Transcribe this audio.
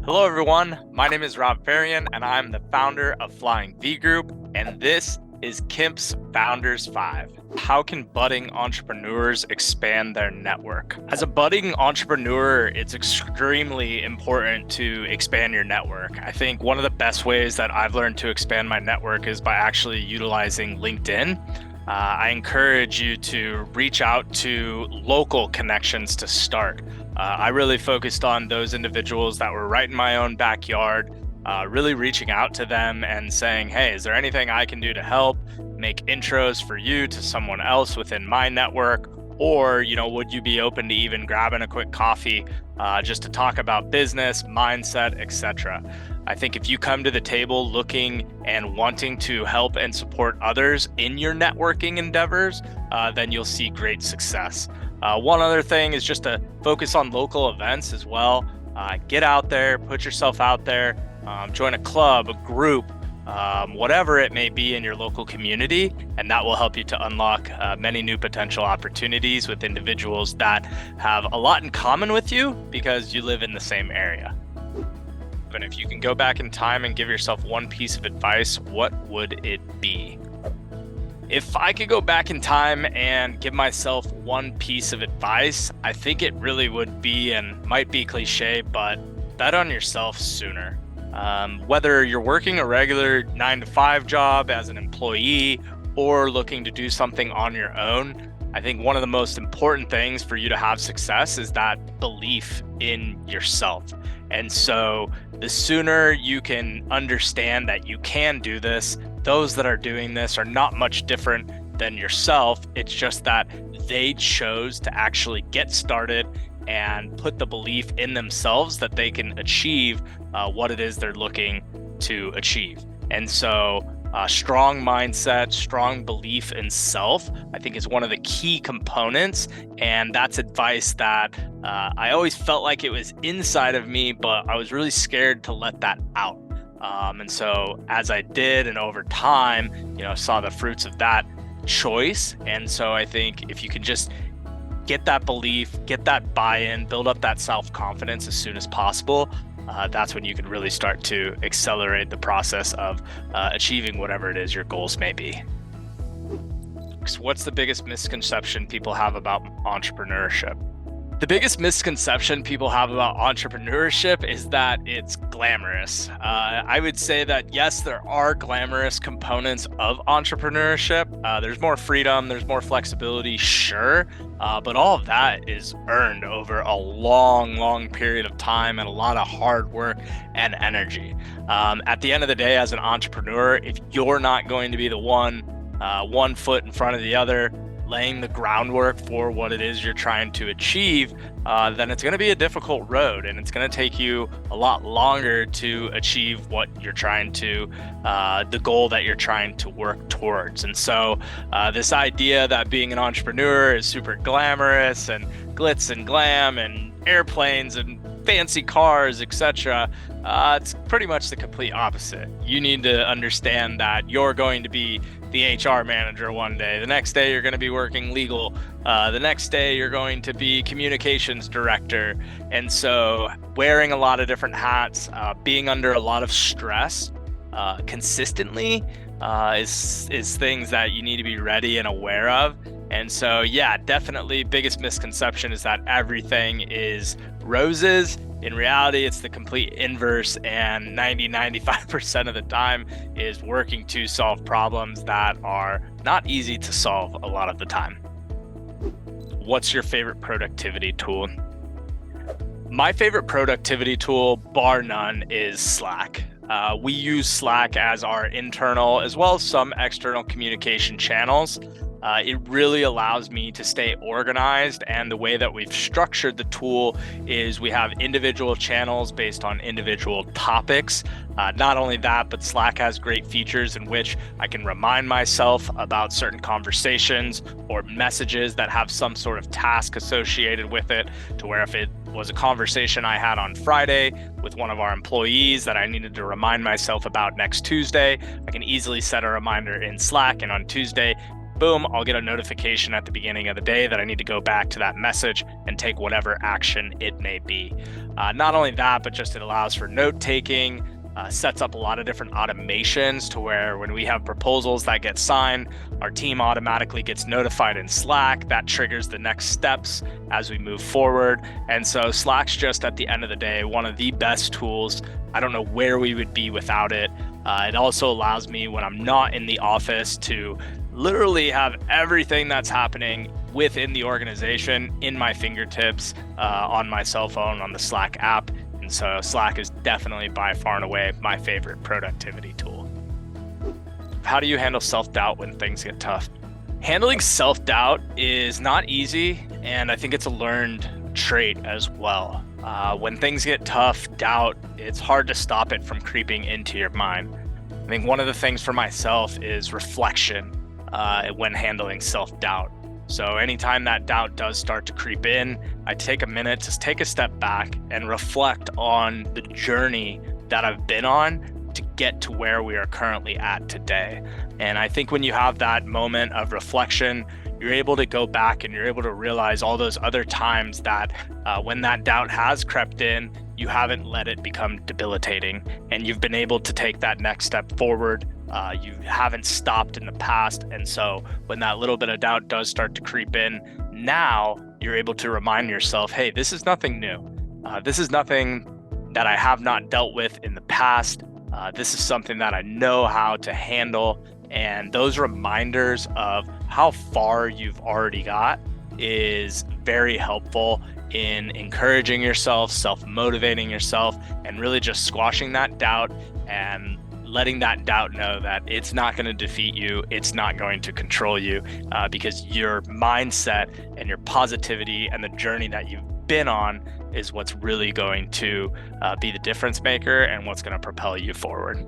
Hello, everyone. My name is Robb Fahrion, and I'm the founder of Flying V Group, and this is KIMP's Founders 5. How can budding entrepreneurs expand their network? As a budding entrepreneur, it's extremely important to expand your network. I think one of the best ways that I've learned to expand my network is by actually utilizing LinkedIn. I encourage you to reach out to local connections to start. I really focused on those individuals that were right in my own backyard, really reaching out to them and saying, hey, is there anything I can do to help? Make intros for you to someone else within my network? Or, would you be open to even grabbing a quick coffee just to talk about business, mindset, etc.? I think if you come to the table looking and wanting to help and support others in your networking endeavors, then you'll see great success. One other thing is just to focus on local events as well. Get out there, put yourself out there, join a club, a group, whatever it may be in your local community, and that will help you to unlock many new potential opportunities with individuals that have a lot in common with you because you live in the same area. And if you can go back in time and give yourself one piece of advice, what would it be? If I could go back in time and give myself one piece of advice, I think it really would be, and might be cliche, but bet on yourself sooner. Whether you're working a regular 9-to-5 job as an employee or looking to do something on your own, I think one of the most important things for you to have success is that belief in yourself. And so the sooner you can understand that you can do this, those that are doing this are not much different than yourself. It's just that they chose to actually get started and put the belief in themselves that they can achieve what it is they're looking to achieve. And so strong mindset, strong belief in self, I think is one of the key components. And that's advice that I always felt like it was inside of me, but I was really scared to let that out. And so as I did, and over time, saw the fruits of that choice. And so I think if you can just get that belief, get that buy-in, build up that self-confidence as soon as possible, that's when you can really start to accelerate the process of achieving whatever it is your goals may be. So what's the biggest misconception people have about entrepreneurship? The biggest misconception people have about entrepreneurship is that it's glamorous. I would say that yes, there are glamorous components of entrepreneurship. There's more freedom, there's more flexibility, sure. But all of that is earned over a long period of time and a lot of hard work and energy. At the end of the day, as an entrepreneur, if you're not going to be the one foot in front of the other, laying the groundwork for what it is you're trying to achieve, then it's going to be a difficult road, and it's going to take you a lot longer to achieve what you're trying to, the goal that you're trying to work towards. And so this idea that being an entrepreneur is super glamorous and glitz and glam and airplanes and fancy cars, etc., it's pretty much the complete opposite. You need to understand that you're going to be the HR manager one day. The next day, you're going to be working legal. The next day, you're going to be communications director. And so wearing a lot of different hats, being under a lot of stress consistently is things that you need to be ready and aware of. And so, yeah, definitely biggest misconception is that everything is roses. In reality, it's the complete inverse, and 95% of the time is working to solve problems that are not easy to solve a lot of the time. What's your favorite productivity tool? My favorite productivity tool, bar none, is Slack. We use Slack as our internal as well as some external communication channels. It really allows me to stay organized, and the way that we've structured the tool is we have individual channels based on individual topics. Not only that, but Slack has great features in which I can remind myself about certain conversations or messages that have some sort of task associated with it, to where if it was a conversation I had on Friday with one of our employees that I needed to remind myself about next Tuesday, I can easily set a reminder in Slack, and on Tuesday boom, I'll get a notification at the beginning of the day that I need to go back to that message and take whatever action it may be. Not only that, but just it allows for note taking, sets up a lot of different automations to where when we have proposals that get signed, our team automatically gets notified in Slack. That triggers the next steps as we move forward. And so Slack's just, at the end of the day, one of the best tools. I don't know where we would be without it. It also allows me, when I'm not in the office, to literally have everything that's happening within the organization in my fingertips, on my cell phone, on the Slack app. And so Slack is definitely by far and away my favorite productivity tool. How do you handle self-doubt when things get tough? Handling self-doubt is not easy, and I think it's a learned trait as well. When things get tough, doubt, it's hard to stop it from creeping into your mind. I think one of the things for myself is reflection when handling self-doubt. So anytime that doubt does start to creep in, I take a minute to take a step back and reflect on the journey that I've been on to get to where we are currently at today. And I think when you have that moment of reflection, you're able to go back and you're able to realize all those other times that when that doubt has crept in, you haven't let it become debilitating, and you've been able to take that next step forward. You haven't stopped in the past. And so when that little bit of doubt does start to creep in, now you're able to remind yourself, hey, this is nothing new. This is nothing that I have not dealt with in the past. This is something that I know how to handle. And those reminders of how far you've already got is very helpful in encouraging yourself, self-motivating yourself, and really just squashing that doubt and letting that doubt know that it's not going to defeat you, it's not going to control you, because your mindset and your positivity and the journey that you've been on is what's really going to be the difference maker and what's going to propel you forward.